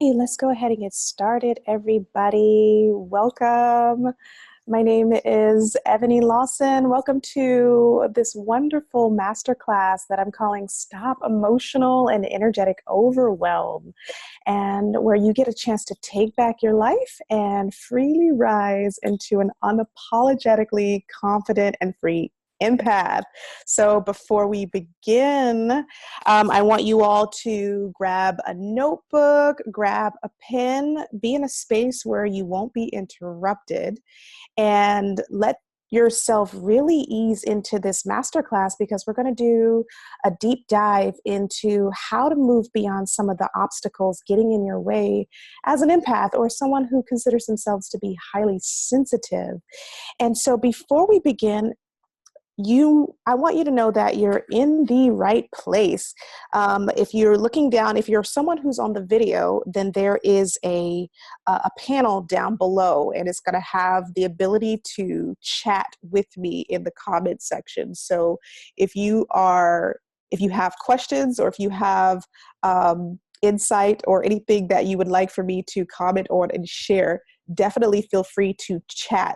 Hey, let's go ahead and get started, everybody. Welcome. My name is Evanye Lawson. Welcome to this wonderful masterclass that I'm calling Stop Emotional and Energetic Overwhelm, and where you get a chance to take back your life and freely rise into an unapologetically confident and free empath. So before we begin, I want you all to grab a notebook, grab a pen, be in a space where you won't be interrupted, and let yourself really ease into this masterclass because we're going to do a deep dive into how to move beyond some of the obstacles getting in your way as an empath or someone who considers themselves to be highly sensitive. And so before we begin, I want you to know that you're in the right place. If you're looking down, if you're someone who's on the video, then there is a panel down below, and it's going to have the ability to chat with me in the comment section. So if you have questions, or if you have insight or anything that you would like for me to comment on and share, definitely feel free to chat.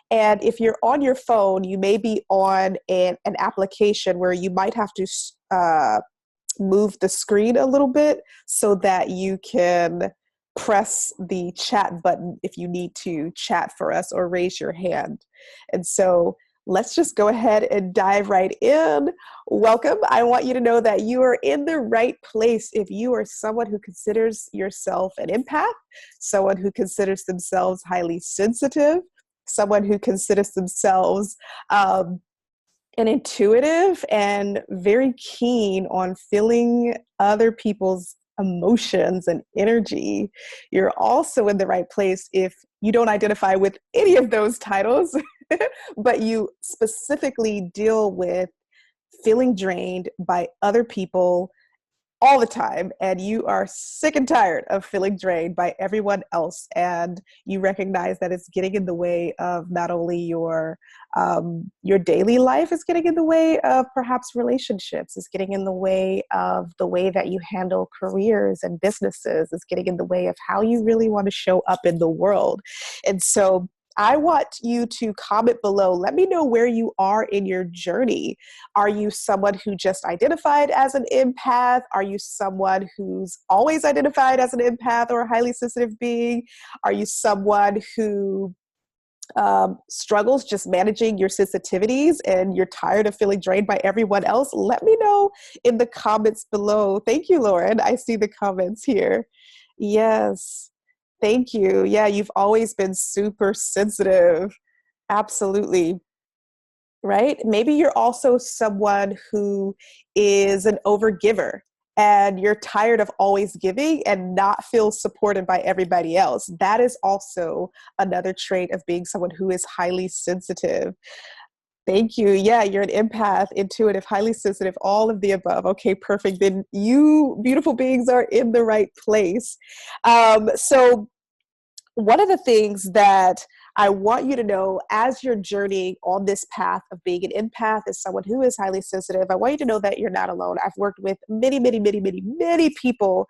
And if you're on your phone, you may be on an application where you might have to move the screen a little bit so that you can press the chat button if you need to chat for us or raise your hand. And so let's just go ahead and dive right in. Welcome. I want you to know that you are in the right place if you are someone who considers yourself an empath, someone who considers themselves highly sensitive, someone who considers themselves an intuitive and very keen on feeling other people's emotions and energy. You're also in the right place if you don't identify with any of those titles, but you specifically deal with feeling drained by other people all the time, and you are sick and tired of feeling drained by everyone else, and you recognize that it's getting in the way of not only your daily life, is getting in the way of perhaps relationships, is getting in the way of the way that you handle careers and businesses, is getting in the way of how you really want to show up in the world. And so I want you to comment below. Let me know where you are in your journey. Are you someone who just identified as an empath? Are you someone who's always identified as an empath or a highly sensitive being? Are you someone who struggles just managing your sensitivities and you're tired of feeling drained by everyone else? Let me know in the comments below. Thank you, Lauren. I see the comments here. Yes. Thank you. Yeah, you've always been super sensitive. Absolutely. Right? Maybe you're also someone who is an overgiver and you're tired of always giving and not feel supported by everybody else. That is also another trait of being someone who is highly sensitive. Thank you. Yeah, you're an empath, intuitive, highly sensitive, all of the above. Okay, perfect. Then you beautiful beings are in the right place. So one of the things that I want you to know as you're journeying on this path of being an empath, as someone who is highly sensitive, I want you to know that you're not alone. I've worked with many, many, many, many, many people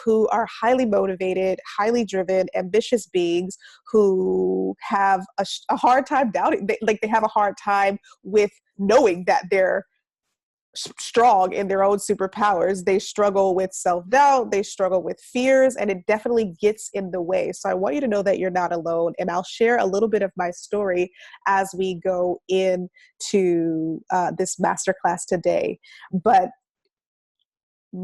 who are highly motivated, highly driven, ambitious beings who have a hard time doubting, they have a hard time with knowing that they're strong in their own superpowers. They struggle with self-doubt, they struggle with fears, and it definitely gets in the way. So I want you to know that you're not alone, and I'll share a little bit of my story as we go into this masterclass today. But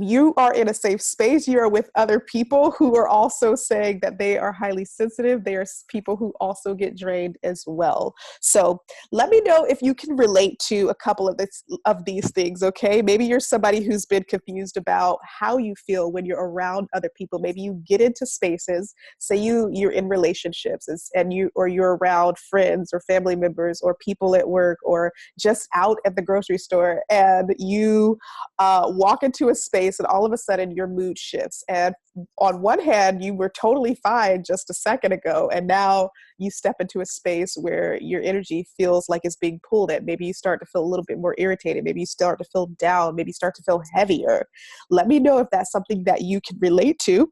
you are in a safe space. You are with other people who are also saying that they are highly sensitive. They are people who also get drained as well. So let me know if you can relate to a couple of these things, okay? Maybe you're somebody who's been confused about how you feel when you're around other people. Maybe you get into spaces, say you're in relationships or you're around friends or family members or people at work or just out at the grocery store, and you walk into a space and all of a sudden your mood shifts. And on one hand, you were totally fine just a second ago, and now you step into a space where your energy feels like it's being pulled at. Maybe you start to feel a little bit more irritated. Maybe you start to feel down. Maybe you start to feel heavier. Let me know if that's something that you can relate to.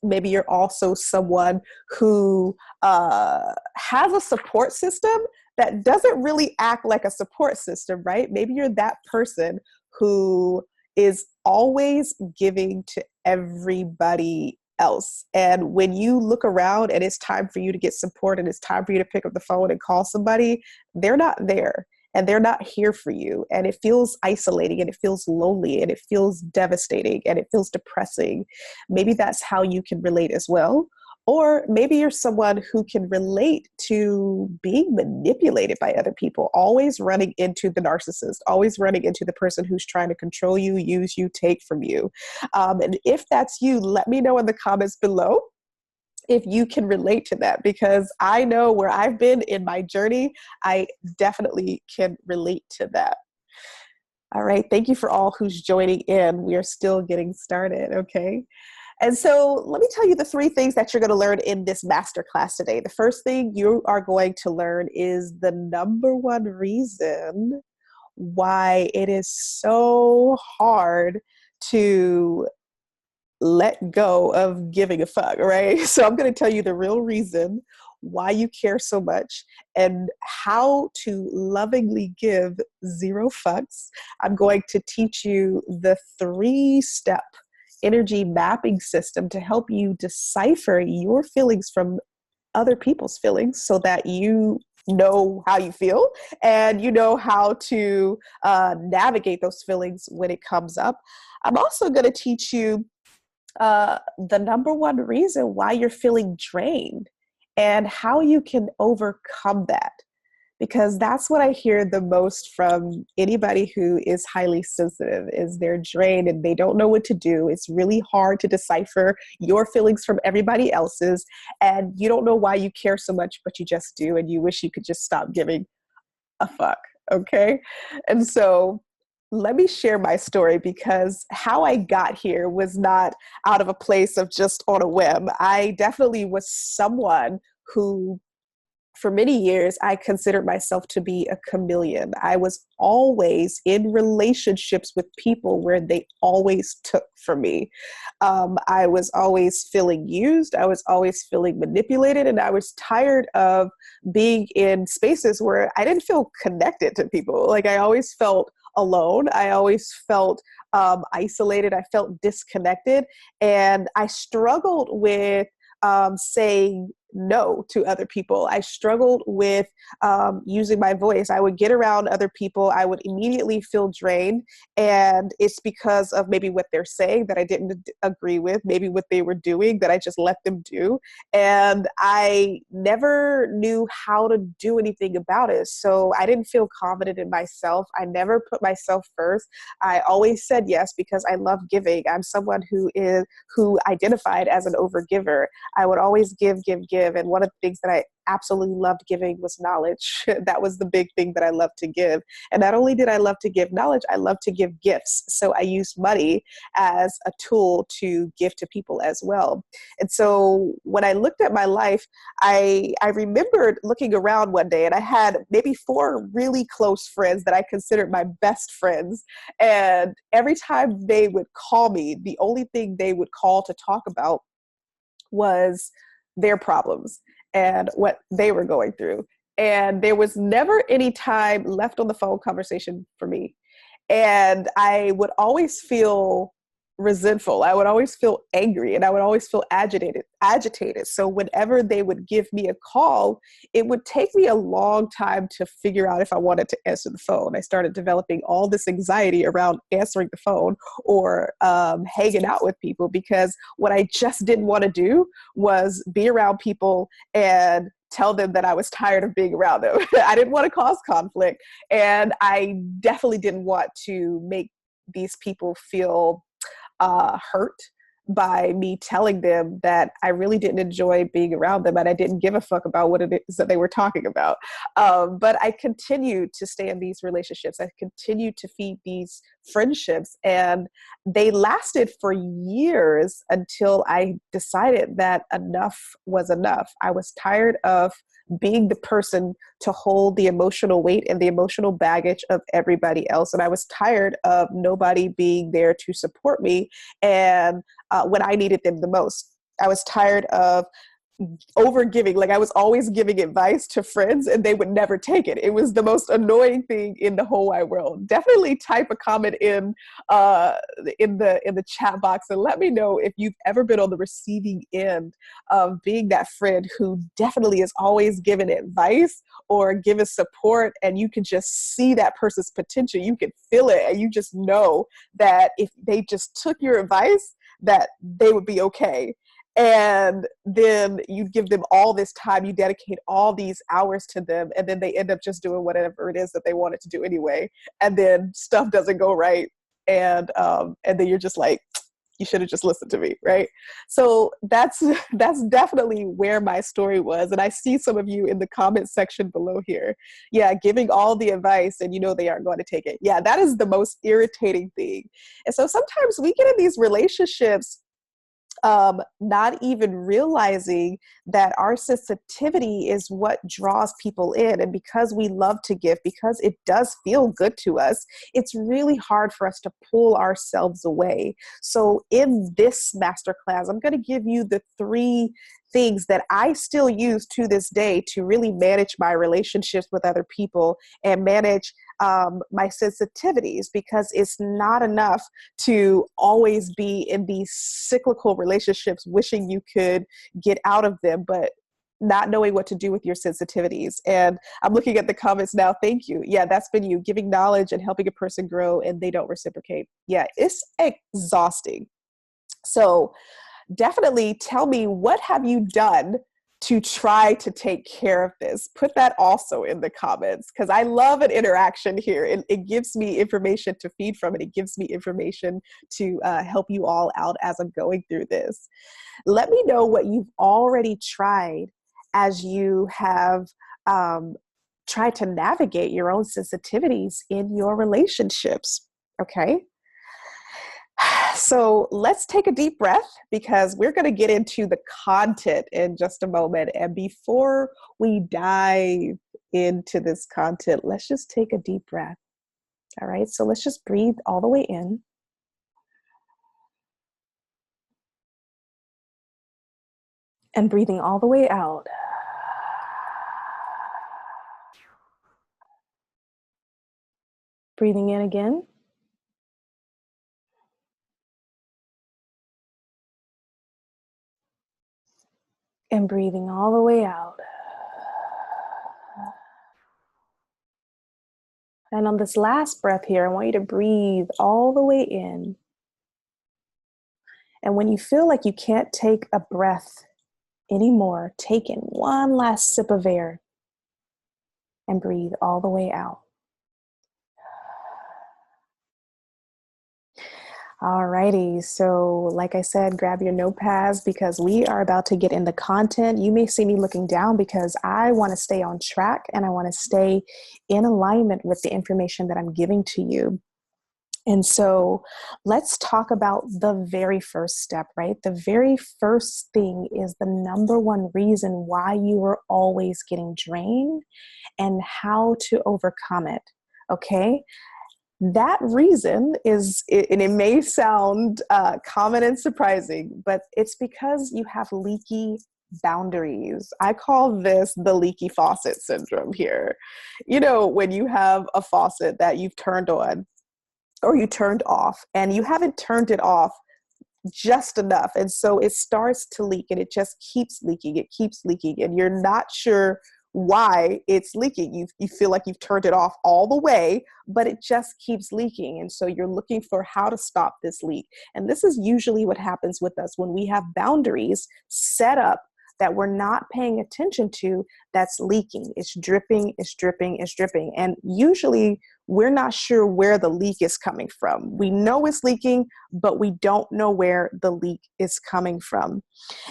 Maybe you're also someone who has a support system that doesn't really act like a support system, right? Maybe you're that person who is always giving to everybody else. And when you look around and it's time for you to get support and it's time for you to pick up the phone and call somebody, they're not there and they're not here for you. And it feels isolating and it feels lonely and it feels devastating and it feels depressing. Maybe that's how you can relate as well. Or maybe you're someone who can relate to being manipulated by other people, always running into the narcissist, always running into the person who's trying to control you, use you, take from you. And if that's you, let me know in the comments below if you can relate to that, because I know where I've been in my journey, I definitely can relate to that. All right. Thank you for all who's joining in. We are still getting started. Okay. And so let me tell you the 3 things that you're going to learn in this masterclass today. The first thing you are going to learn is the number one reason why it is so hard to let go of giving a fuck, right? So I'm going to tell you the real reason why you care so much and how to lovingly give 0 fucks. I'm going to teach you the 3-step energy mapping system to help you decipher your feelings from other people's feelings so that you know how you feel and you know how to navigate those feelings when it comes up. I'm also going to teach you the number one reason why you're feeling drained and how you can overcome that. Because that's what I hear the most from anybody who is highly sensitive is they're drained and they don't know what to do. It's really hard to decipher your feelings from everybody else's. And you don't know why you care so much, but you just do. And you wish you could just stop giving a fuck. Okay. And so let me share my story, because how I got here was not out of a place of just on a whim. I definitely was someone who, for many years, I considered myself to be a chameleon. I was always in relationships with people where they always took from me. I was always feeling used. I was always feeling manipulated. And I was tired of being in spaces where I didn't feel connected to people. Like I always felt alone. I always felt isolated. I felt disconnected. And I struggled with saying no to other people. I struggled with using my voice. I would get around other people. I would immediately feel drained. And it's because of maybe what they're saying that I didn't agree with, maybe what they were doing that I just let them do. And I never knew how to do anything about it. So I didn't feel confident in myself. I never put myself first. I always said yes because I love giving. I'm someone who identified as an overgiver. I would always give. And one of the things that I absolutely loved giving was knowledge. That was the big thing that I loved to give. And not only did I love to give knowledge, I loved to give gifts. So I used money as a tool to give to people as well. And so when I looked at my life, I remembered looking around one day and I had maybe 4 really close friends that I considered my best friends. And every time they would call me, the only thing they would call to talk about was their problems and what they were going through. And there was never any time left on the phone conversation for me. And I would always feel resentful. I would always feel angry and I would always feel agitated. So whenever they would give me a call, it would take me a long time to figure out if I wanted to answer the phone. I started developing all this anxiety around answering the phone or hanging out with people, because what I just didn't want to do was be around people and tell them that I was tired of being around them. I didn't want to cause conflict. And I definitely didn't want to make these people feel hurt by me telling them that I really didn't enjoy being around them and I didn't give a fuck about what it is that they were talking about. But I continued to stay in these relationships. I continued to feed these friendships, and they lasted for years until I decided that enough was enough. I was tired of being the person to hold the emotional weight and the emotional baggage of everybody else. And I was tired of nobody being there to support me and when I needed them the most. I was tired of over giving. Like I was always giving advice to friends and they would never take it. It was the most annoying thing in the whole wide world. Definitely type a comment in the chat box and let me know if you've ever been on the receiving end of being that friend who definitely is always giving advice or giving support, and you can just see that person's potential. You can feel it, and you just know that if they just took your advice, that they would be okay. And then you give them all this time, you dedicate all these hours to them, and then they end up just doing whatever it is that they wanted to do anyway. And then stuff doesn't go right. And then you're just like, you should have just listened to me, right? So that's definitely where my story was. And I see some of you in the comment section below here. Yeah, giving all the advice and you know they aren't going to take it. Yeah, that is the most irritating thing. And so sometimes we get in these relationships not even realizing that our sensitivity is what draws people in. And because we love to give, because it does feel good to us, it's really hard for us to pull ourselves away. So in this masterclass, I'm going to give you the 3 things that I still use to this day to really manage my relationships with other people and manage my sensitivities, because it's not enough to always be in these cyclical relationships, wishing you could get out of them, but not knowing what to do with your sensitivities. And I'm looking at the comments now. Thank you. Yeah, that's been you, giving knowledge and helping a person grow and they don't reciprocate. Yeah, it's exhausting. So definitely tell me, what have you done to try to take care of this? Put that also in the comments, because I love an interaction here. It gives me information to feed from, and it gives me information to help you all out as I'm going through this. Let me know what you've already tried as you have tried to navigate your own sensitivities in your relationships, okay? So let's take a deep breath, because we're going to get into the content in just a moment. And before we dive into this content, let's just take a deep breath. All right, so let's just breathe all the way in. And breathing all the way out. Breathing in again. And breathing all the way out. And on this last breath here, I want you to breathe all the way in. And when you feel like you can't take a breath anymore, take in one last sip of air and breathe all the way out. Alrighty, so like I said, grab your notepads, because we are about to get in the content. You may see me looking down because I want to stay on track and I want to stay in alignment with the information that I'm giving to you. And so let's talk about the very first step, right? The very first thing is the number one reason why you are always getting drained and how to overcome it, okay? That reason is, and it may sound common and surprising, but it's because you have leaky boundaries. I call this the leaky faucet syndrome here. You know, when you have a faucet that you've turned on or you turned off and you haven't turned it off just enough. And so it starts to leak and it just keeps leaking. It keeps leaking and you're not sure why it's leaking. You feel like you've turned it off all the way, but it just keeps leaking. And so you're looking for how to stop this leak. And this is usually what happens with us when we have boundaries set up that we're not paying attention to, that's leaking. It's dripping, it's dripping, it's dripping. And usually we're not sure where the leak is coming from. We know it's leaking, but we don't know where the leak is coming from.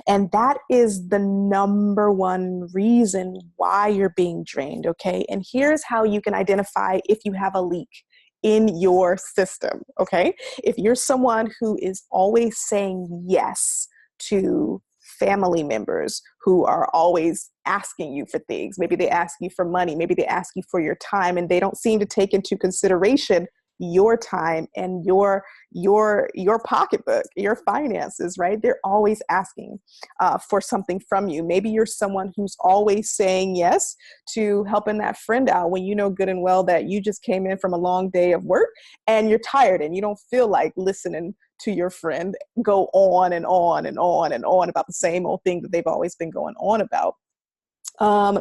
And that is the number one reason why you're being drained, okay? And here's how you can identify if you have a leak in your system, okay? If you're someone who is always saying yes to family members who are always asking you for things. Maybe they ask you for money, maybe they ask you for your time, and they don't seem to take into consideration your time and your pocketbook, your finances, right? They're always asking for something from you. Maybe you're someone who's always saying yes to helping that friend out when you know good and well that you just came in from a long day of work and you're tired and you don't feel like listening to your friend go on and on and on and on about the same old thing that they've always been going on about.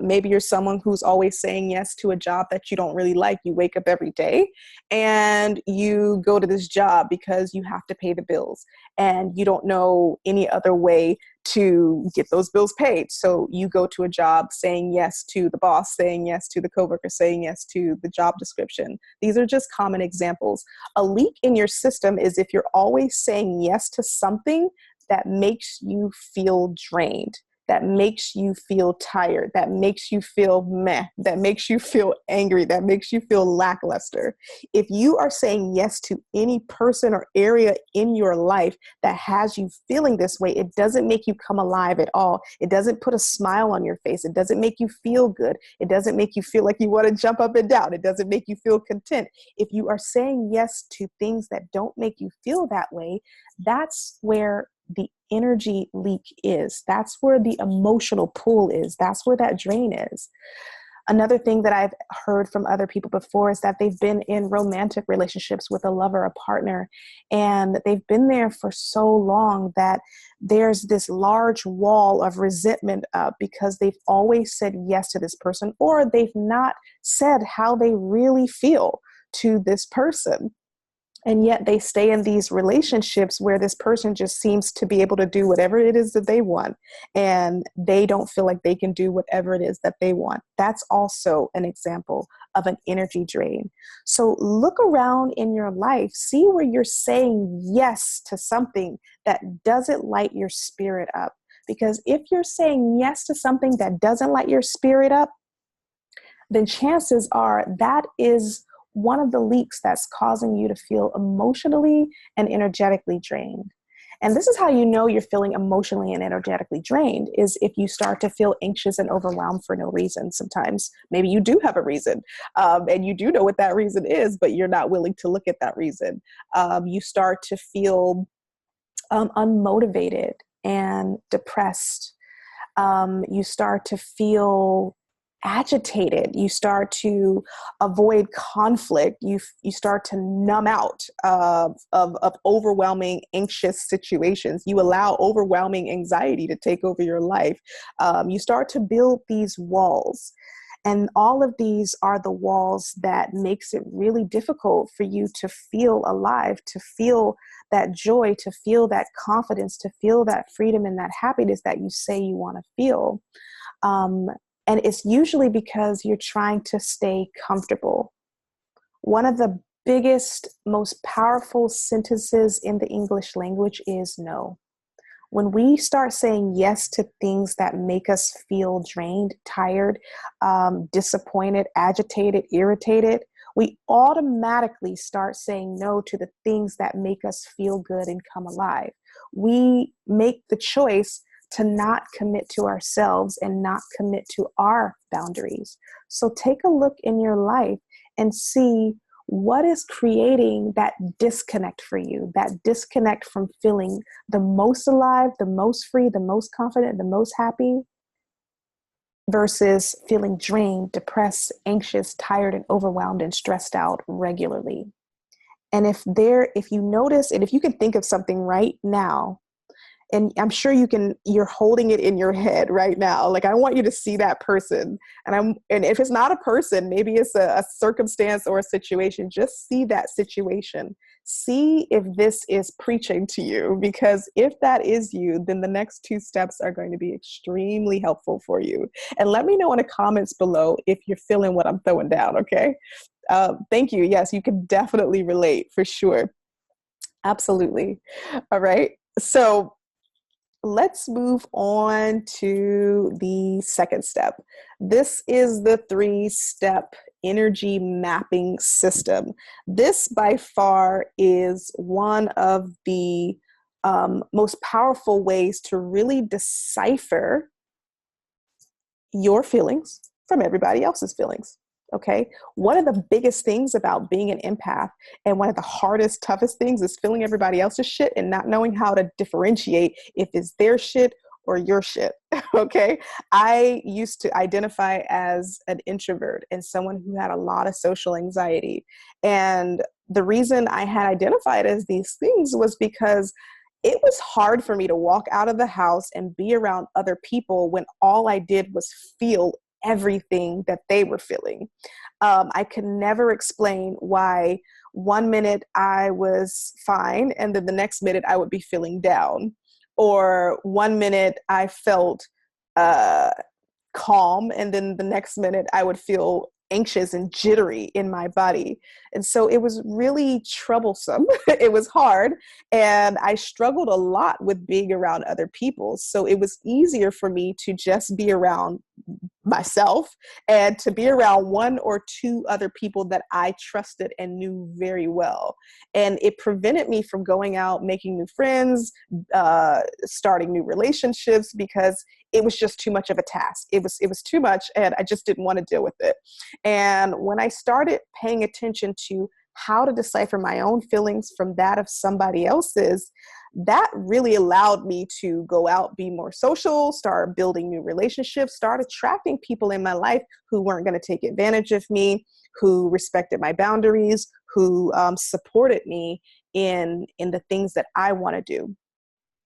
Maybe you're someone who's always saying yes to a job that you don't really like. You wake up every day and you go to this job because you have to pay the bills and you don't know any other way to get those bills paid. So you go to a job saying yes to the boss, saying yes to the coworker, saying yes to the job description. These are just common examples. A leak in your system is if you're always saying yes to something that makes you feel drained, that makes you feel tired, that makes you feel meh, that makes you feel angry, that makes you feel lackluster. If you are saying yes to any person or area in your life that has you feeling this way, it doesn't make you come alive at all. It doesn't put a smile on your face. It doesn't make you feel good. It doesn't make you feel like you want to jump up and down. It doesn't make you feel content. If you are saying yes to things that don't make you feel that way, that's where the energy leak is. That's where the emotional pull is. That's where that drain is. Another thing that I've heard from other people before is that they've been in romantic relationships with a lover, a partner, and they've been there for so long that there's this large wall of resentment up because they've always said yes to this person, or they've not said how they really feel to this person. And yet they stay in these relationships where this person just seems to be able to do whatever it is that they want. And they don't feel like they can do whatever it is that they want. That's also an example of an energy drain. So look around in your life, see where you're saying yes to something that doesn't light your spirit up. Because if you're saying yes to something that doesn't light your spirit up, then chances are that is one of the leaks that's causing you to feel emotionally and energetically drained. And this is how you know you're feeling emotionally and energetically drained, is if you start to feel anxious and overwhelmed for no reason. Sometimes maybe you do have a reason and you do know what that reason is, but you're not willing to look at that reason. You start to feel unmotivated and depressed. You start to feel agitated. You start to avoid conflict. You start to numb out of overwhelming, anxious situations. You allow overwhelming anxiety to take over your life. You start to build these walls. And all of these are the walls that makes it really difficult for you to feel alive, to feel that joy, to feel that confidence, to feel that freedom and that happiness that you say you want to feel. And it's usually because you're trying to stay comfortable. One of the biggest, most powerful sentences in the English language is no. When we start saying yes to things that make us feel drained, tired, disappointed, agitated, irritated, we automatically start saying no to the things that make us feel good and come alive. We make the choice to not commit to ourselves and not commit to our boundaries. So take a look in your life and see what is creating that disconnect for you, that disconnect from feeling the most alive, the most free, the most confident, the most happy, versus feeling drained, depressed, anxious, tired, and overwhelmed and stressed out regularly. And if you notice, and if you can think of something right now, and I'm sure you're holding it in your head right now. Like, I want you to see that person. And if it's not a person, maybe it's a circumstance or a situation, just see that situation. See if this is preaching to you, because if that is you, then the next two steps are going to be extremely helpful for you. And let me know in the comments below if you're feeling what I'm throwing down, okay? Thank you. Yes, you can definitely relate for sure. Absolutely. All right. So let's move on to the second step. This is the 3-step energy mapping system. This by far is one of the most powerful ways to really decipher your feelings from everybody else's feelings. Okay. One of the biggest things about being an empath, and one of the hardest, toughest things, is feeling everybody else's shit and not knowing how to differentiate if it's their shit or your shit. Okay. I used to identify as an introvert and someone who had a lot of social anxiety. And the reason I had identified as these things was because it was hard for me to walk out of the house and be around other people when all I did was feel everything that they were feeling. I could never explain why one minute I was fine and then the next minute I would be feeling down. Or one minute I felt uh, calm and then the next minute I would feel anxious and jittery in my body. And so it was really troublesome. It was hard. And I struggled a lot with being around other people. So it was easier for me to just be around myself and to be around one or two other people that I trusted and knew very well. And it prevented me from going out, making new friends, starting new relationships, because it was just too much of a task. It was too much, and I just didn't want to deal with it. And when I started paying attention to how to decipher my own feelings from that of somebody else's, that really allowed me to go out, be more social, start building new relationships, start attracting people in my life who weren't going to take advantage of me, who respected my boundaries, who supported me in the things that I want to do.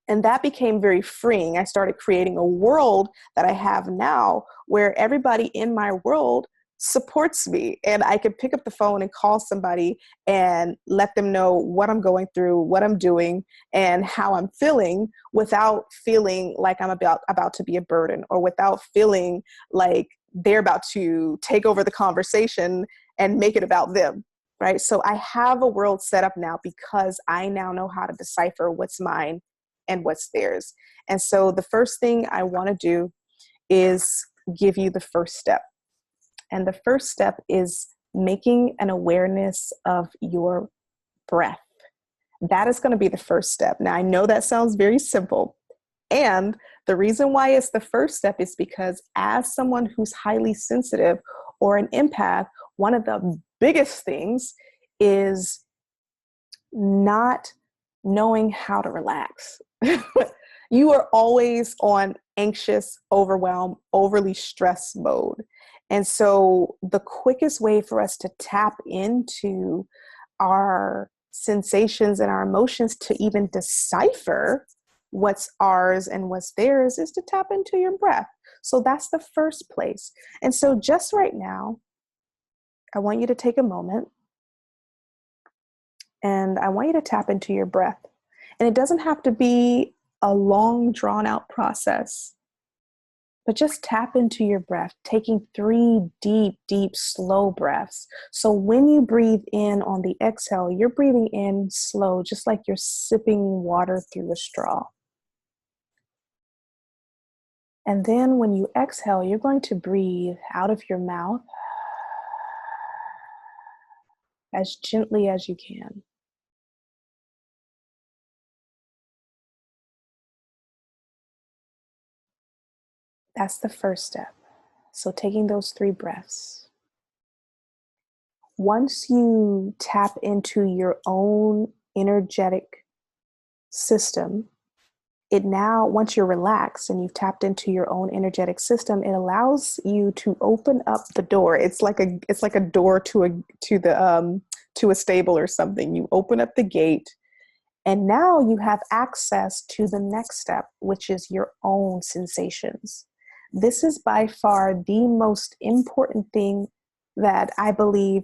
And that became very freeing. I started creating a world that I have now where everybody in my world supports me, and I can pick up the phone and call somebody and let them know what I'm going through, what I'm doing, and how I'm feeling, without feeling like I'm about to be a burden, or without feeling like they're about to take over the conversation and make it about them. Right. So I have a world set up now because I now know how to decipher what's mine and what's theirs. And so the first thing I want to do is give you the first step. And the first step is making an awareness of your breath. That is going to be the first step. Now, I know that sounds very simple. And the reason why it's the first step is because, as someone who's highly sensitive or an empath, one of the biggest things is not knowing how to relax. You are always on anxious, overwhelmed, overly stressed mode. And so the quickest way for us to tap into our sensations and our emotions, to even decipher what's ours and what's theirs, is to tap into your breath. So that's the first place. And so just right now, I want you to take a moment and I want you to tap into your breath. And it doesn't have to be a long, drawn out process, but just tap into your breath, taking 3 deep, deep, slow breaths. So when you breathe in on the exhale, you're breathing in slow, just like you're sipping water through a straw. And then when you exhale, you're going to breathe out of your mouth as gently as you can. That's the first step. So taking those 3 breaths. Once you tap into your own energetic system, once you're relaxed and you've tapped into your own energetic system, it allows you to open up the door. It's like a door to a stable or something. You open up the gate, and now you have access to the next step, which is your own sensations. This is by far the most important thing that I believe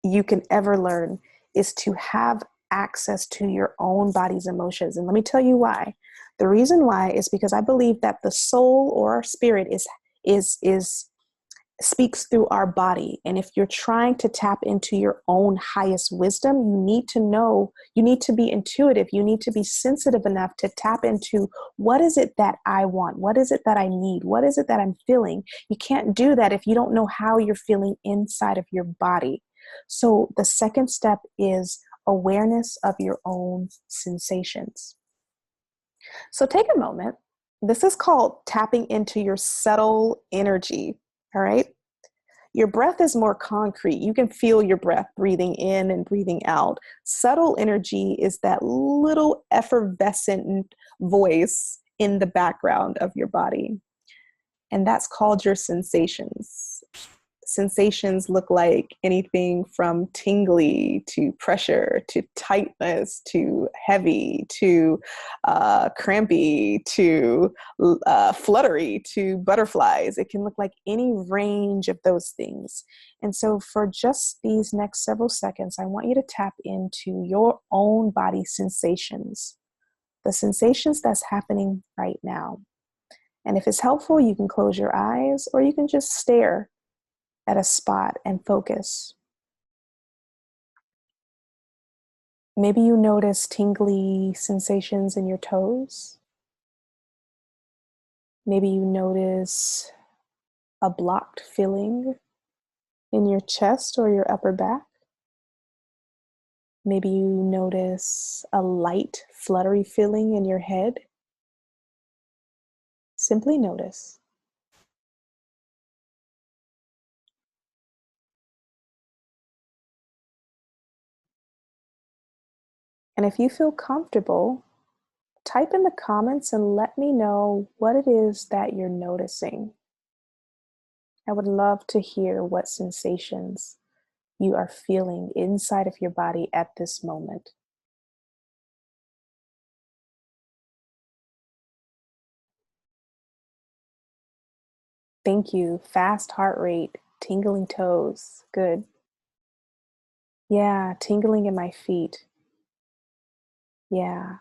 you can ever learn, is to have access to your own body's emotions. And let me tell you why. The reason why is because I believe that the soul, or our spirit, is speaks through our body. And if you're trying to tap into your own highest wisdom, you need to be intuitive. You need to be sensitive enough to tap into, what is it that I want? What is it that I need? What is it that I'm feeling? You can't do that if you don't know how you're feeling inside of your body. So the second step is awareness of your own sensations. So take a moment. This is called tapping into your subtle energy. All right. Your breath is more concrete. You can feel your breath breathing in and breathing out. Subtle energy is that little effervescent voice in the background of your body. And that's called your sensations. Sensations look like anything from tingly to pressure to tightness to heavy to crampy to fluttery to butterflies. It can look like any range of those things. And so for just these next several seconds, I want you to tap into your own body sensations, the sensations that's happening right now. And if it's helpful, you can close your eyes or you can just stare at a spot and focus. Maybe you notice tingly sensations in your toes. Maybe you notice a blocked feeling in your chest or your upper back. Maybe you notice a light, fluttery feeling in your head. Simply notice. And if you feel comfortable, type in the comments and let me know what it is that you're noticing. I would love to hear what sensations you are feeling inside of your body at this moment. Thank you. Fast heart rate, tingling toes. Good. Yeah, tingling in my feet. Yeah,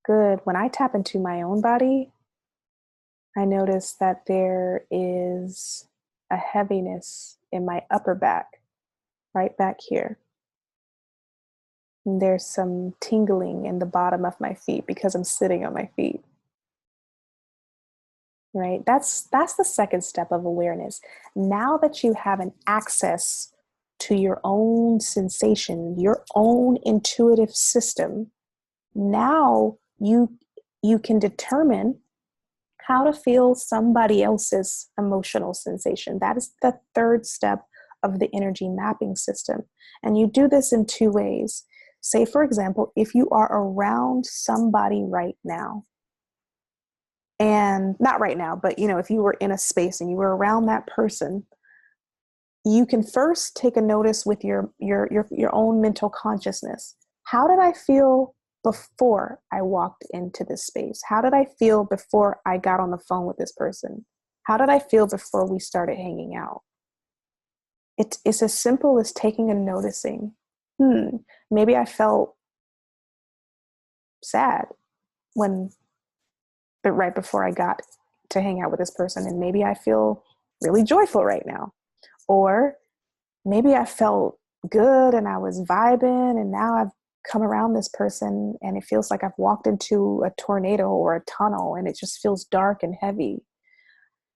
good. When I tap into my own body, I notice that there is a heaviness in my upper back, right back here. And there's some tingling in the bottom of my feet because I'm sitting on my feet. Right? That's the second step of awareness. Now that you have an access to your own sensation, your own intuitive system, now you can determine how to feel somebody else's emotional sensation. That is the third step of the energy mapping system. And you do this in two ways. Say, for example, if you are around somebody right now, and not right now, but if you were in a space and you were around that person, you can first take a notice with your own mental consciousness. How did I feel before I walked into this space? How did I feel before I got on the phone with this person? How did I feel before we started hanging out? It's as simple as taking a noticing. Maybe I felt sad but right before I got to hang out with this person, and maybe I feel really joyful right now. Or maybe I felt good and I was vibing, and now I've come around this person and it feels like I've walked into a tornado or a tunnel and it just feels dark and heavy.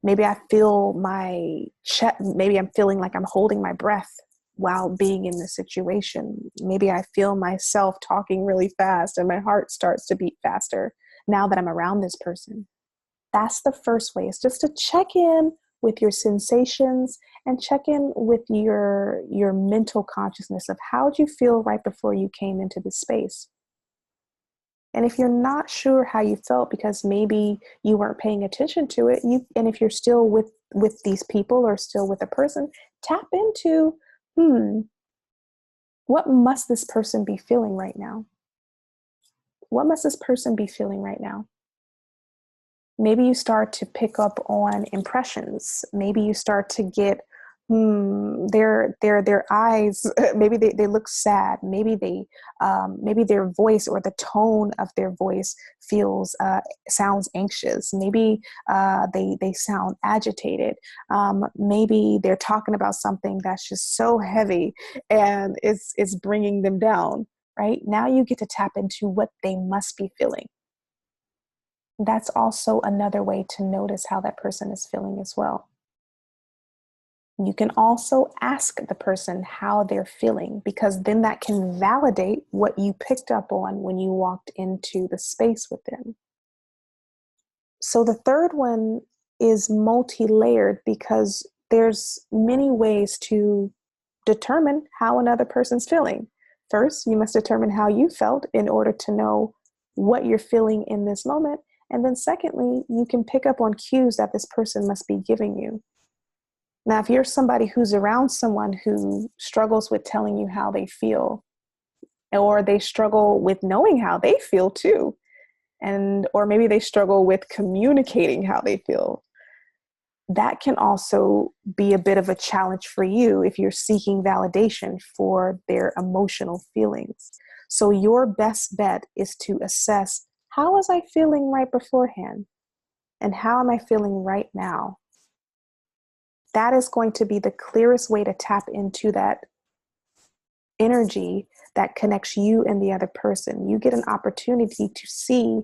Maybe I feel my chest, maybe I'm feeling like I'm holding my breath while being in this situation. Maybe I feel myself talking really fast and my heart starts to beat faster now that I'm around this person. That's the first way. It's just to check in with your sensations and check in with your mental consciousness of how did you feel right before you came into this space. And if you're not sure how you felt because maybe you weren't paying attention to it, and if you're still with these people or still with a person, tap into, what must this person be feeling right now? What must this person be feeling right now? Maybe you start to pick up on impressions. Maybe you start to get their eyes. Maybe they look sad. Maybe maybe their voice or the tone of their voice sounds anxious. Maybe they sound agitated. Maybe they're talking about something that's just so heavy and it's bringing them down. Right now, you get to tap into what they must be feeling. That's also another way to notice how that person is feeling as well. You can also ask the person how they're feeling, because then that can validate what you picked up on when you walked into the space with them. So the third one is multi-layered because there's many ways to determine how another person's feeling. First, you must determine how you felt in order to know what you're feeling in this moment. And then secondly, you can pick up on cues that this person must be giving you. Now, if you're somebody who's around someone who struggles with telling you how they feel, or they struggle with knowing how they feel too, or maybe they struggle with communicating how they feel, that can also be a bit of a challenge for you if you're seeking validation for their emotional feelings. So your best bet is to assess, how was I feeling right beforehand? And how am I feeling right now? That is going to be the clearest way to tap into that energy that connects you and the other person. You get an opportunity to see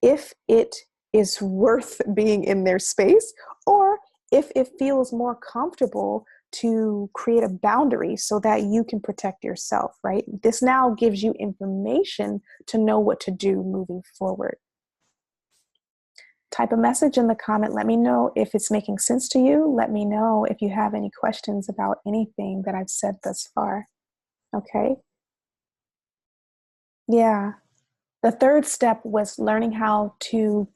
if it is worth being in their space, or if it feels more comfortable to create a boundary so that you can protect yourself, right? This now gives you information to know what to do moving forward. Type a message in the comment. Let me know if it's making sense to you. Let me know if you have any questions about anything that I've said thus far. Okay? Yeah. The third step was learning how to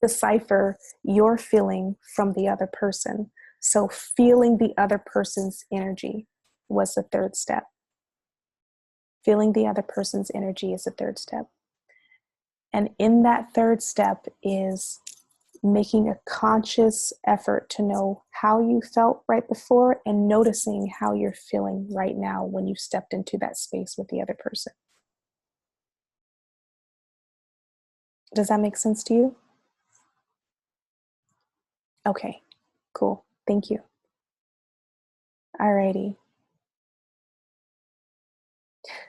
decipher your feeling from the other person. So feeling the other person's energy was the third step. Feeling the other person's energy is the third step. And in that third step is making a conscious effort to know how you felt right before and noticing how you're feeling right now when you stepped into that space with the other person. Does that make sense to you? Okay, cool. Thank you. Alrighty.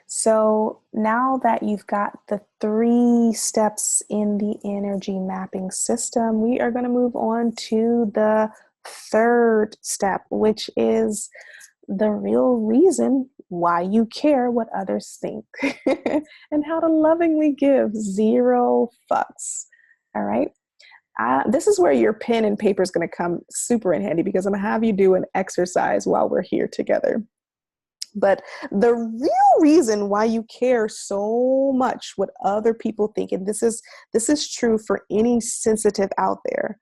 So now that you've got the 3 steps in the energy mapping system, we are going to move on to the third step, which is the real reason why you care what others think and how to lovingly give 0 fucks. All right. This is where your pen and paper is going to come super in handy, because I'm going to have you do an exercise while we're here together. But the real reason why you care so much what other people think, and this is true for any sensitive out there,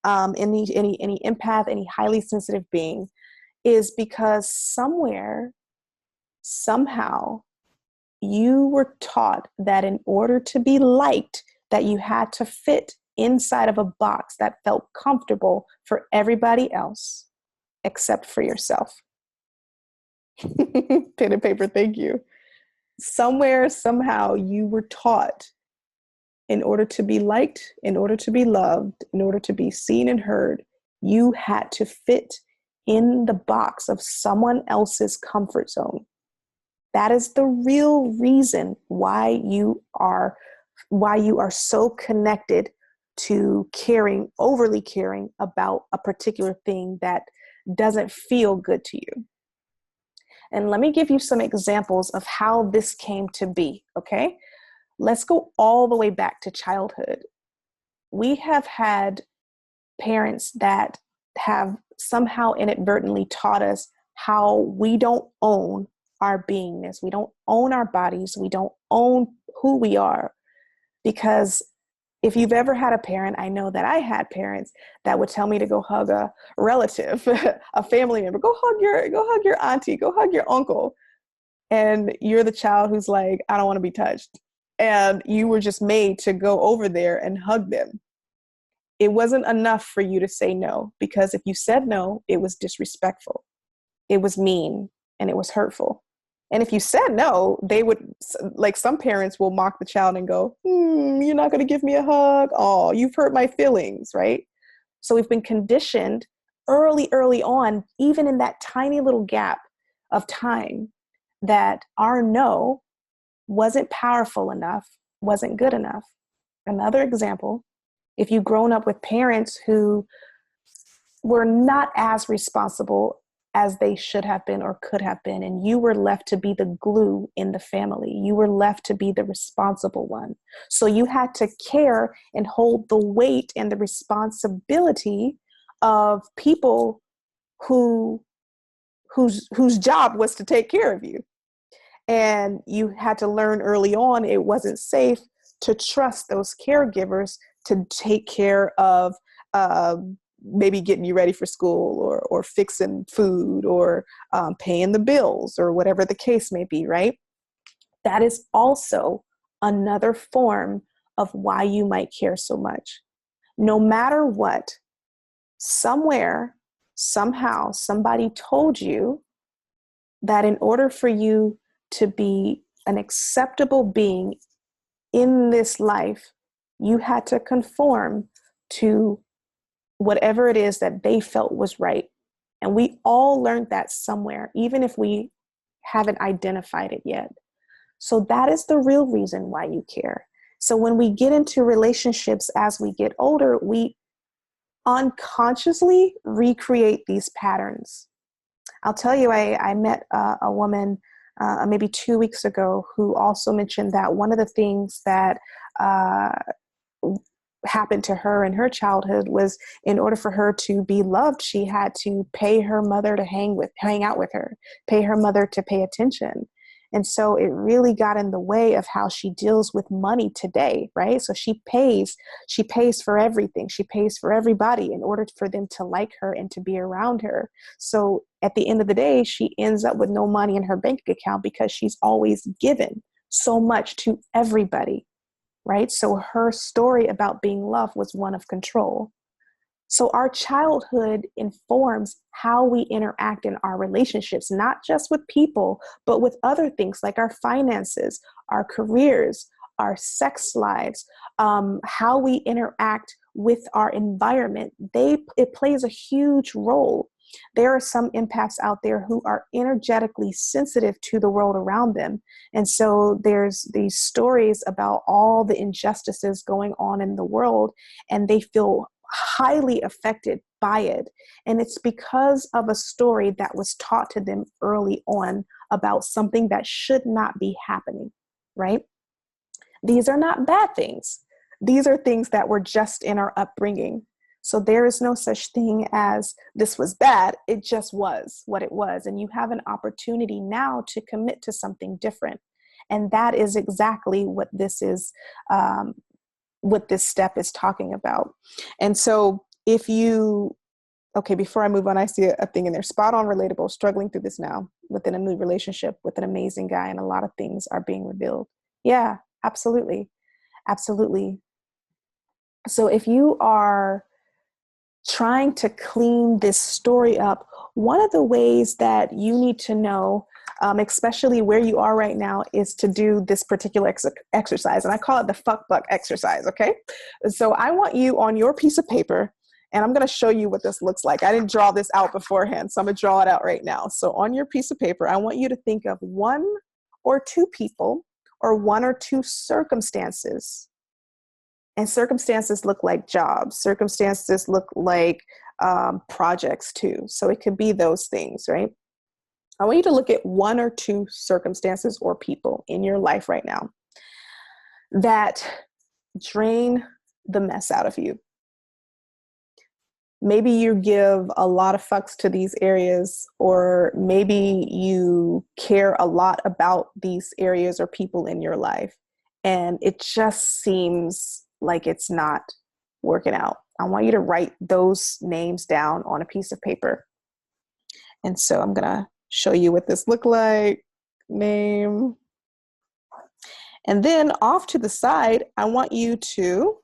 any empath, any highly sensitive being, is because somewhere, somehow, you were taught that in order to be liked, that you had to fit inside of a box that felt comfortable for everybody else except for yourself. Pen and paper, thank you. Somewhere, somehow, you were taught in order to be liked, in order to be loved, in order to be seen and heard, you had to fit in the box of someone else's comfort zone. That is the real reason why you are so connected to caring, overly caring about a particular thing that doesn't feel good to you. And let me give you some examples of how this came to be, okay? Let's go all the way back to childhood. We have had parents that have somehow inadvertently taught us how we don't own our beingness. We don't own our bodies. We don't own who we are. Because if you've ever had a parent, I know that I had parents that would tell me to go hug a relative, a family member, go hug your auntie, go hug your uncle. And you're the child who's like, I don't want to be touched. And you were just made to go over there and hug them. It wasn't enough for you to say no, because if you said no, it was disrespectful, it was mean, and it was hurtful. And if you said no, they would, like, some parents will mock the child and go, you're not going to give me a hug? Oh, you've hurt my feelings, right? So we've been conditioned early on, even in that tiny little gap of time, that our no wasn't powerful enough, wasn't good enough. Another example, if you've grown up with parents who were not as responsible as they should have been or could have been, and you were left to be the glue in the family. You were left to be the responsible one. So you had to care and hold the weight and the responsibility of people who whose job was to take care of you. And you had to learn early on it wasn't safe to trust those caregivers to take care of uh, maybe getting you ready for school, or fixing food, or paying the bills, or whatever the case may be, right? That is also another form of why you might care so much. No matter what, somewhere, somehow, somebody told you that in order for you to be an acceptable being in this life, you had to conform to whatever it is that they felt was right. And we all learned that somewhere, even if we haven't identified it yet. So that is the real reason why you care. So when we get into relationships as we get older, we unconsciously recreate these patterns. I'll tell you, I met a woman maybe 2 weeks ago who also mentioned that one of the things that happened to her in her childhood was, in order for her to be loved, she had to pay her mother to hang out with her, pay her mother to pay attention. And so it really got in the way of how she deals with money today, right? So she pays for everything. She pays for everybody in order for them to like her and to be around her. So at the end of the day, she ends up with no money in her bank account because she's always given so much to everybody, right? So her story about being loved was one of control. So our childhood informs how we interact in our relationships, not just with people, but with other things like our finances, our careers, our sex lives, how we interact with our environment. It plays a huge role. There are some empaths out there who are energetically sensitive to the world around them. And so there's these stories about all the injustices going on in the world, and they feel highly affected by it. And it's because of a story that was taught to them early on about something that should not be happening, right? These are not bad things. These are things that were just in our upbringing. So there is no such thing as this was bad. It just was what it was. And you have an opportunity now to commit to something different. And that is exactly what this is, what this step is talking about. And so before I move on, I see a thing in there: spot on, relatable, struggling through this now within a new relationship with an amazing guy, and a lot of things are being revealed. Yeah, absolutely. Absolutely. So if you are trying to clean this story up, one of the ways that you need to know, especially where you are right now, is to do this particular exercise. And I call it the fuck buck exercise, okay? So I want you on your piece of paper, and I'm going to show you what this looks like. I didn't draw this out beforehand, so I'm going to draw it out right now. So on your piece of paper, I want you to think of one or two people or one or two circumstances. And circumstances look like jobs. Circumstances look like projects too. So it could be those things, right? I want you to look at one or two circumstances or people in your life right now that drain the mess out of you. Maybe you give a lot of fucks to these areas, or maybe you care a lot about these areas or people in your life, and it just seems like it's not working out. I want you to write those names down on a piece of paper. And so I'm going to show you what this look like. Name. And then off to the side, I want you to,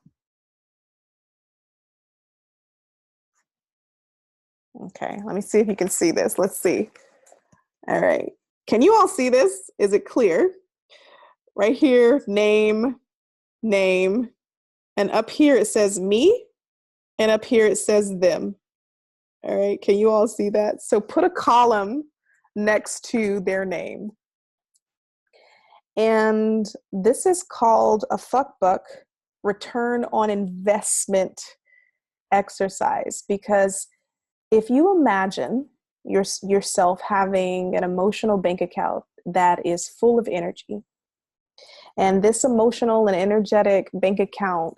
okay, let me see if you can see this. Let's see. All right. Can you all see this? Is it clear? Right here, name, name. And up here it says me, and up here it says them. All right, can you all see that? So put a column next to their name. And this is called a fuck buck return on investment exercise, because if you imagine yourself having an emotional bank account that is full of energy, and this emotional and energetic bank account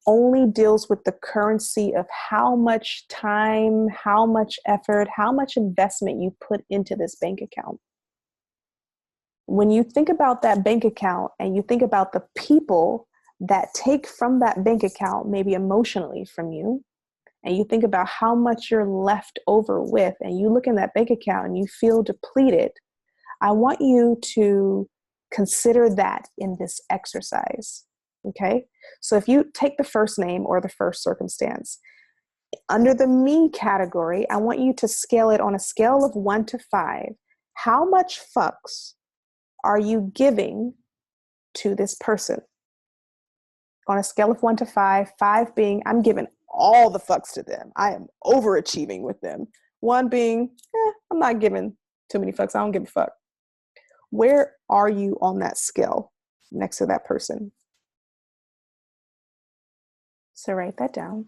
only deals with the currency of how much time, how much effort, how much investment you put into this bank account. When you think about that bank account and you think about the people that take from that bank account, maybe emotionally from you, and you think about how much you're left over with, and you look in that bank account and you feel depleted, I want you to consider that in this exercise. Okay? So if you take the first name or the first circumstance, under the me category, I want you to scale it on a scale of 1 to 5. How much fucks are you giving to this person? On a scale of 1 to 5, 5 being I'm giving all the fucks to them. I am overachieving with them. 1 being, I'm not giving too many fucks. I don't give a fuck. Where are you on that scale next to that person? So write that down.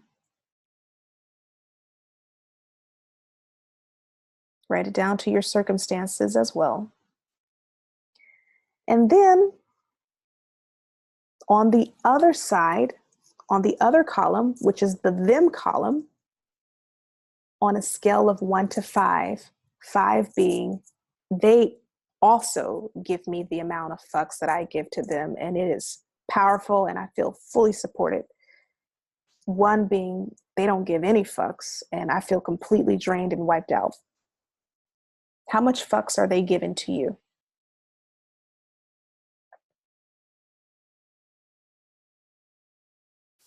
Write it down to your circumstances as well. And then on the other side, on the other column, which is the them column, on a scale of 1 to 5, 5 being they also give me the amount of fucks that I give to them, and it is powerful and I feel fully supported. 1 being they don't give any fucks and I feel completely drained and wiped out. How much fucks are they giving to you?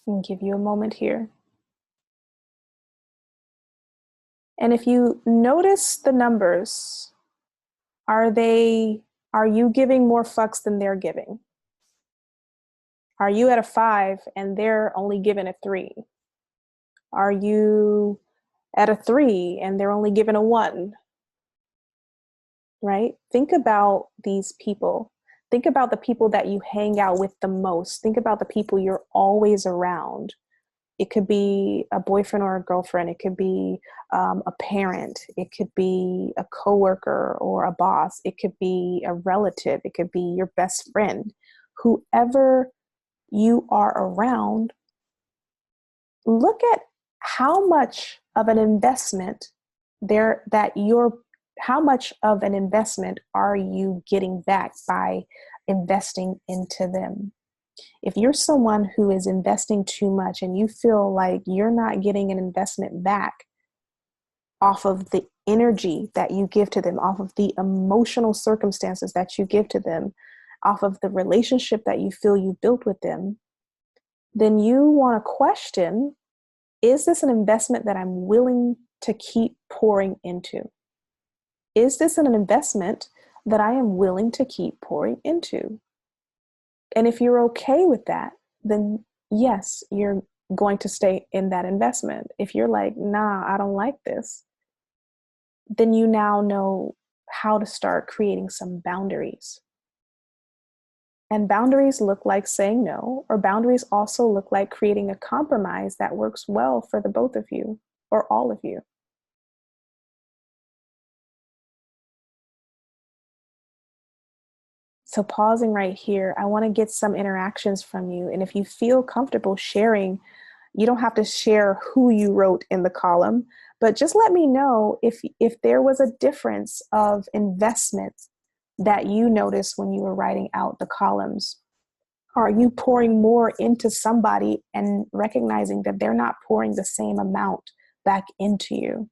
I'll give you a moment here. And if you notice the numbers, are you giving more fucks than they're giving? Are you at a 5 and they're only giving a 3? Are you at a 3 and they're only giving a 1? Right? Think about these people. Think about the people that you hang out with the most. Think about the people you're always around. It could be a boyfriend or a girlfriend. It could be a parent. It could be a coworker or a boss. It could be a relative. It could be your best friend. Whoever you are around, look at how much of an investment how much of an investment are you getting back by investing into them? If you're someone who is investing too much and you feel like you're not getting an investment back off of the energy that you give to them, off of the emotional circumstances that you give to them, off of the relationship that you feel you built with them, then you want to question, is this an investment that I'm willing to keep pouring into? Is this an investment that I am willing to keep pouring into? And if you're okay with that, then yes, you're going to stay in that investment. If you're like, nah, I don't like this, then you now know how to start creating some boundaries. And boundaries look like saying no, or boundaries also look like creating a compromise that works well for the both of you or all of you. So pausing right here, I want to get some interactions from you. And if you feel comfortable sharing, you don't have to share who you wrote in the column, but just let me know if there was a difference of investment that you noticed when you were writing out the columns. Are you pouring more into somebody and recognizing that they're not pouring the same amount back into you?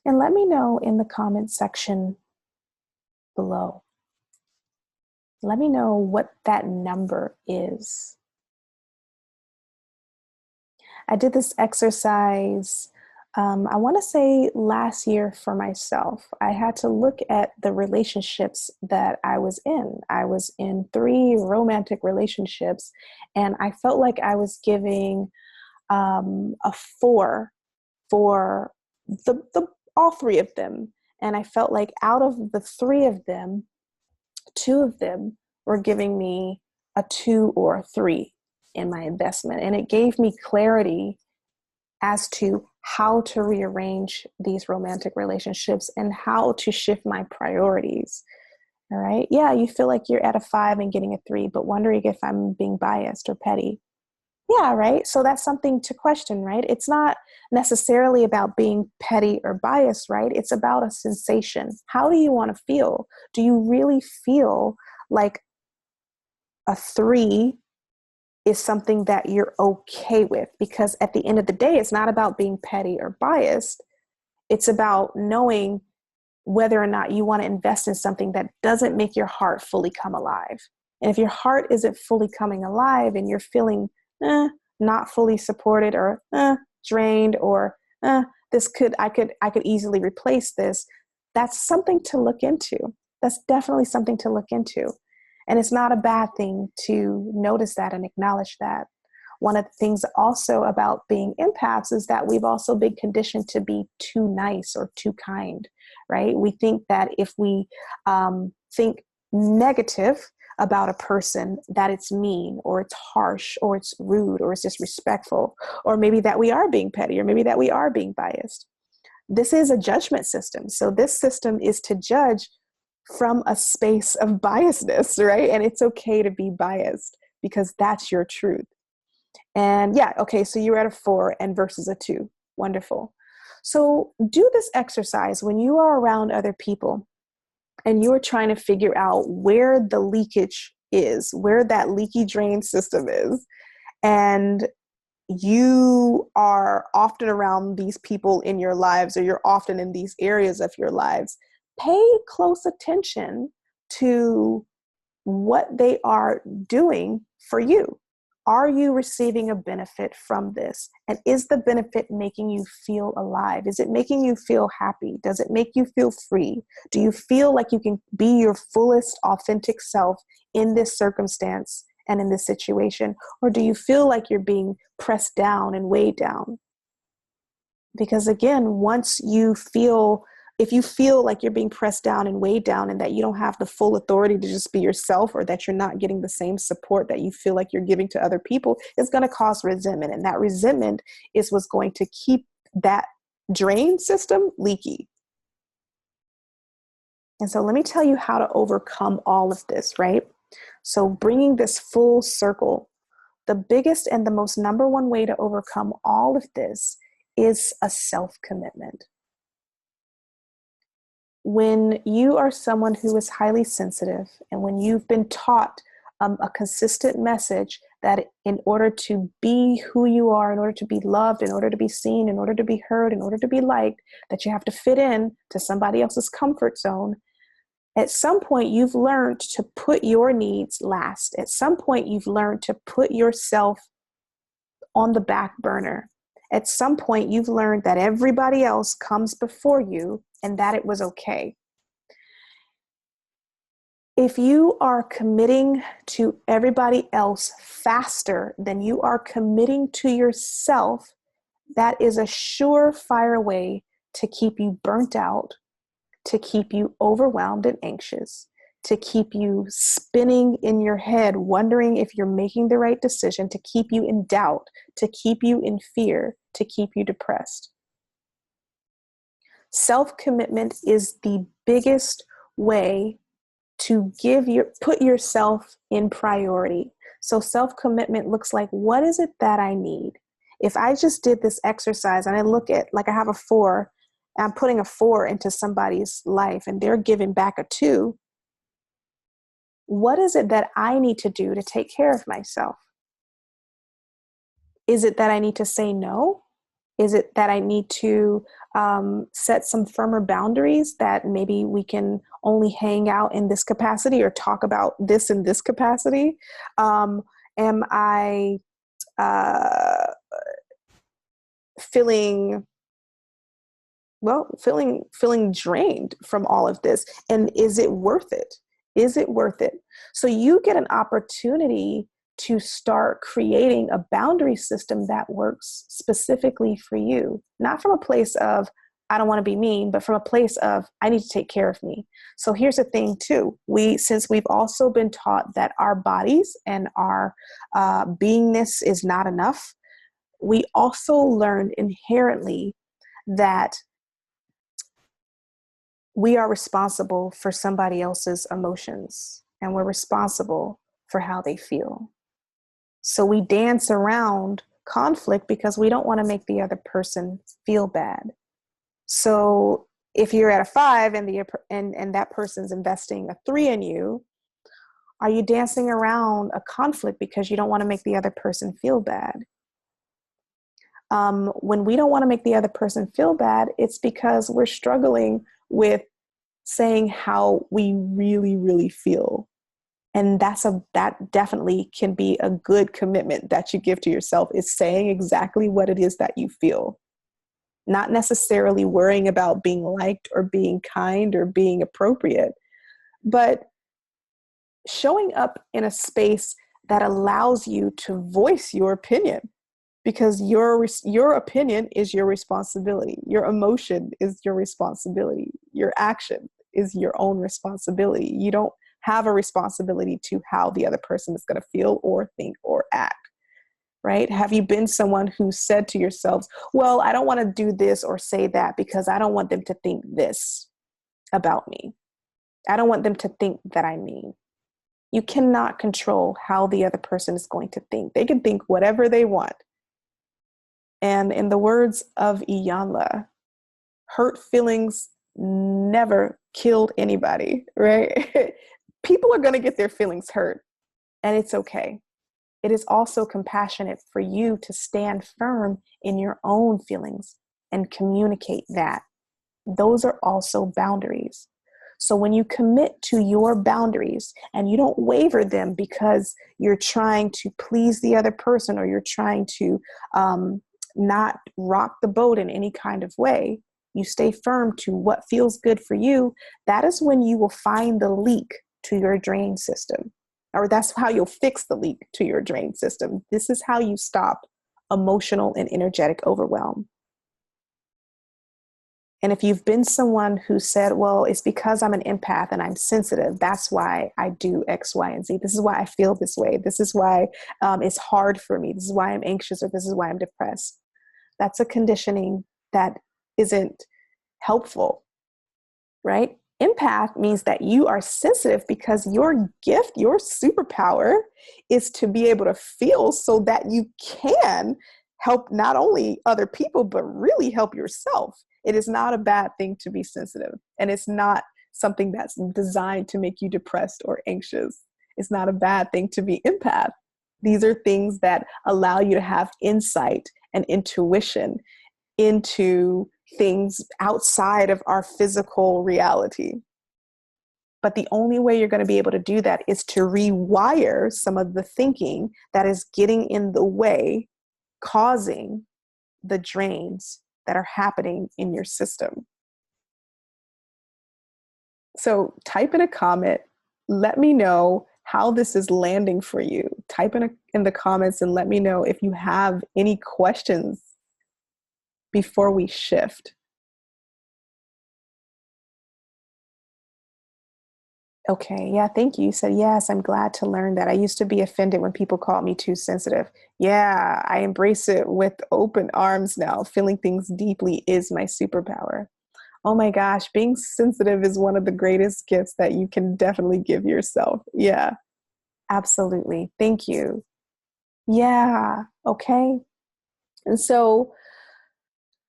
And let me know in the comment section below. Let me know what that number is. I did this exercise, I want to say last year for myself. I had to look at the relationships that I was in. I was in 3 romantic relationships, and I felt like I was giving a 4 for the all 3 of them. And I felt like out of the 3 of them, 2 of them were giving me a 2 or a 3 in my investment. And it gave me clarity as to how to rearrange these romantic relationships and how to shift my priorities. All right. Yeah, you feel like you're at a 5 and getting a 3, but wondering if I'm being biased or petty. Yeah, right. So that's something to question, right? It's not necessarily about being petty or biased, right? It's about a sensation. How do you want to feel? Do you really feel like a three is something that you're okay with? Because at the end of the day, it's not about being petty or biased. It's about knowing whether or not you want to invest in something that doesn't make your heart fully come alive. And if your heart isn't fully coming alive and you're feeling not fully supported or drained or I could easily replace this, that's something to look into. That's definitely something to look into. And it's not a bad thing to notice that and acknowledge that. One of the things also about being empaths is that we've also been conditioned to be too nice or too kind, right? We think that if we think negative about a person, that it's mean or it's harsh or it's rude or it's disrespectful, or maybe that we are being petty or maybe that we are being biased. This is a judgment system. So this system is to judge from a space of biasness, right? And it's okay to be biased because that's your truth. And yeah, okay, so you're at a 4 and versus a 2. Wonderful. So do this exercise when you are around other people and you're trying to figure out where the leakage is, where that leaky drain system is. And you are often around these people in your lives, or you're often in these areas of your lives. Pay close attention to what they are doing for you. Are you receiving a benefit from this? And is the benefit making you feel alive? Is it making you feel happy? Does it make you feel free? Do you feel like you can be your fullest, authentic self in this circumstance and in this situation? Or do you feel like you're being pressed down and weighed down? Because again, if you feel like you're being pressed down and weighed down and that you don't have the full authority to just be yourself, or that you're not getting the same support that you feel like you're giving to other people, it's going to cause resentment. And that resentment is what's going to keep that drain system leaky. And so let me tell you how to overcome all of this, right? So bringing this full circle, the biggest and the most number one way to overcome all of this is a self-commitment. When you are someone who is highly sensitive, and when you've been taught a consistent message that in order to be who you are, in order to be loved, in order to be seen, in order to be heard, in order to be liked, that you have to fit in to somebody else's comfort zone, at some point you've learned to put your needs last. At some point you've learned to put yourself on the back burner. At some point you've learned that everybody else comes before you and that it was okay. If you are committing to everybody else faster than you are committing to yourself, that is a surefire way to keep you burnt out, to keep you overwhelmed and anxious, to keep you spinning in your head, wondering if you're making the right decision, to keep you in doubt, to keep you in fear, to keep you depressed. Self-commitment is the biggest way to put yourself in priority. So self-commitment looks like, what is it that I need? If I just did this exercise and I look at, like I have a 4, and I'm putting a 4 into somebody's life and they're giving back a 2, what is it that I need to do to take care of myself? Is it that I need to say no? Is it that I need to set some firmer boundaries, that maybe we can only hang out in this capacity or talk about this in this capacity? Am I feeling drained from all of this? And is it worth it? Is it worth it? So you get an opportunity to start creating a boundary system that works specifically for you, not from a place of, I don't want to be mean, but from a place of, I need to take care of me. So here's the thing too. Since we've also been taught that our bodies and our beingness is not enough, we also learned inherently that we are responsible for somebody else's emotions, and we're responsible for how they feel. So we dance around conflict because we don't want to make the other person feel bad. So if you're at a 5 and that person's investing a 3 in you, are you dancing around a conflict because you don't want to make the other person feel bad? When we don't want to make the other person feel bad, it's because we're struggling with saying how we really, really feel. And that definitely can be a good commitment that you give to yourself, is saying exactly what it is that you feel. Not necessarily worrying about being liked or being kind or being appropriate, but showing up in a space that allows you to voice your opinion, because your opinion is your responsibility. Your emotion is your responsibility. Your action is your own responsibility. You don't have a responsibility to how the other person is going to feel or think or act, right? Have you been someone who said to yourselves, well, I don't want to do this or say that because I don't want them to think this about me. I don't want them to think that I'm mean. You cannot control how the other person is going to think. They can think whatever they want. And in the words of Evanye, hurt feelings never killed anybody, right? People are going to get their feelings hurt, and it's okay. It is also compassionate for you to stand firm in your own feelings and communicate that. Those are also boundaries. So when you commit to your boundaries and you don't waver them because you're trying to please the other person, or you're trying to not rock the boat in any kind of way, you stay firm to what feels good for you. That is when you will find the leak to your drain system, or that's how you'll fix the leak to your drain system. This is how you stop emotional and energetic overwhelm. And if you've been someone who said, well, it's because I'm an empath and I'm sensitive, that's why I do X, Y, and Z. This is why I feel this way. This is why it's hard for me. This is why I'm anxious, or this is why I'm depressed. That's a conditioning that isn't helpful, right? Empath means that you are sensitive because your gift, your superpower, is to be able to feel so that you can help not only other people, but really help yourself. It is not a bad thing to be sensitive, and it's not something that's designed to make you depressed or anxious. It's not a bad thing to be empath. These are things that allow you to have insight and intuition into things outside of our physical reality. But the only way you're going to be able to do that is to rewire some of the thinking that is getting in the way, causing the drains that are happening in your system. So type in a comment. Let me know how this is landing for you. Type in the comments and let me know if you have any questions before we shift. Okay, yeah, thank you. You said, yes, I'm glad to learn that. I used to be offended when people called me too sensitive. Yeah, I embrace it with open arms now. Feeling things deeply is my superpower. Oh my gosh, being sensitive is one of the greatest gifts that you can definitely give yourself. Yeah, absolutely. Thank you. Yeah, okay. And so,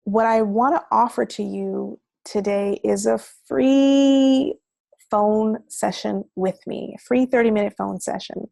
what I want to offer to you today is a free phone session with me, a free 30-minute phone session.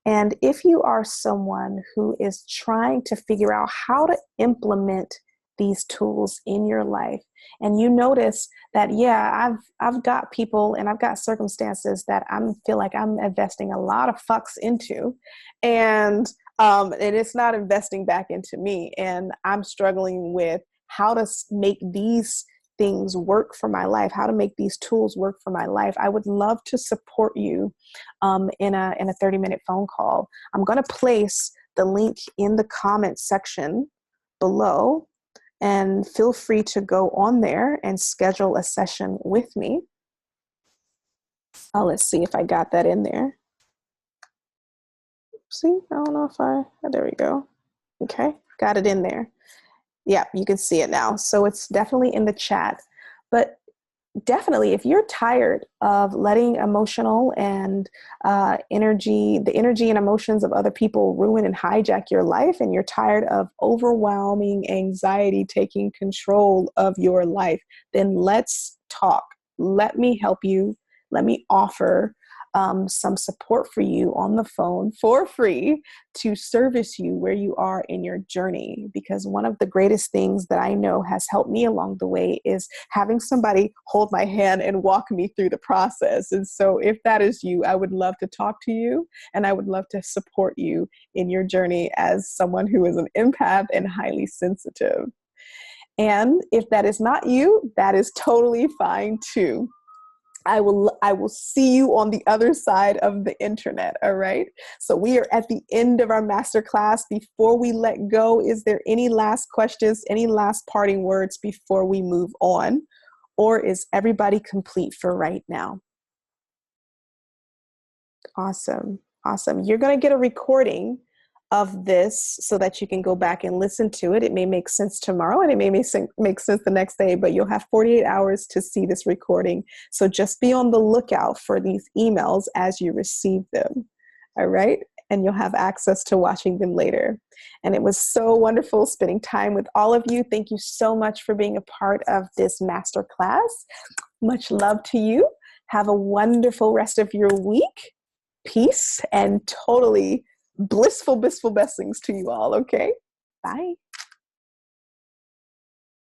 And if you are someone who is trying to figure out how to implement these tools in your life, and you notice that, yeah, I've got people and I've got circumstances that I feel like I'm investing a lot of fucks into, and it's not investing back into me, and I'm struggling with how to make these things work for my life, how to make these tools work for my life. I would love to support you in a 30-minute phone call. I'm going to place the link in the comments section below, and feel free to go on there and schedule a session with me. Oh, let's see if I got that in there. See, I don't know if there we go. Okay, got it in there. Yeah, you can see it now. So it's definitely in the chat. But definitely, if you're tired of letting emotional and the energy and emotions of other people ruin and hijack your life, and you're tired of overwhelming anxiety taking control of your life, then let's talk. Let me help you. Let me offer some support for you on the phone for free to service you where you are in your journey. Because one of the greatest things that I know has helped me along the way is having somebody hold my hand and walk me through the process. And so if that is you, I would love to talk to you, and I would love to support you in your journey as someone who is an empath and highly sensitive. And if that is not you, that is totally fine too. I will see you on the other side of the internet. All right. So we are at the end of our masterclass. Before we let go, is there any last questions, any last parting words before we move on? Or is everybody complete for right now? Awesome. Awesome. You're going to get a recording of this so that you can go back and listen to it. It may make sense tomorrow and it may make sense the next day, but you'll have 48 hours to see this recording. So just be on the lookout for these emails as you receive them. All right. And you'll have access to watching them later. And it was so wonderful spending time with all of you. Thank you so much for being a part of this masterclass. Much love to you. Have a wonderful rest of your week. Peace and totally blissful blessings to you all. Okay. Bye.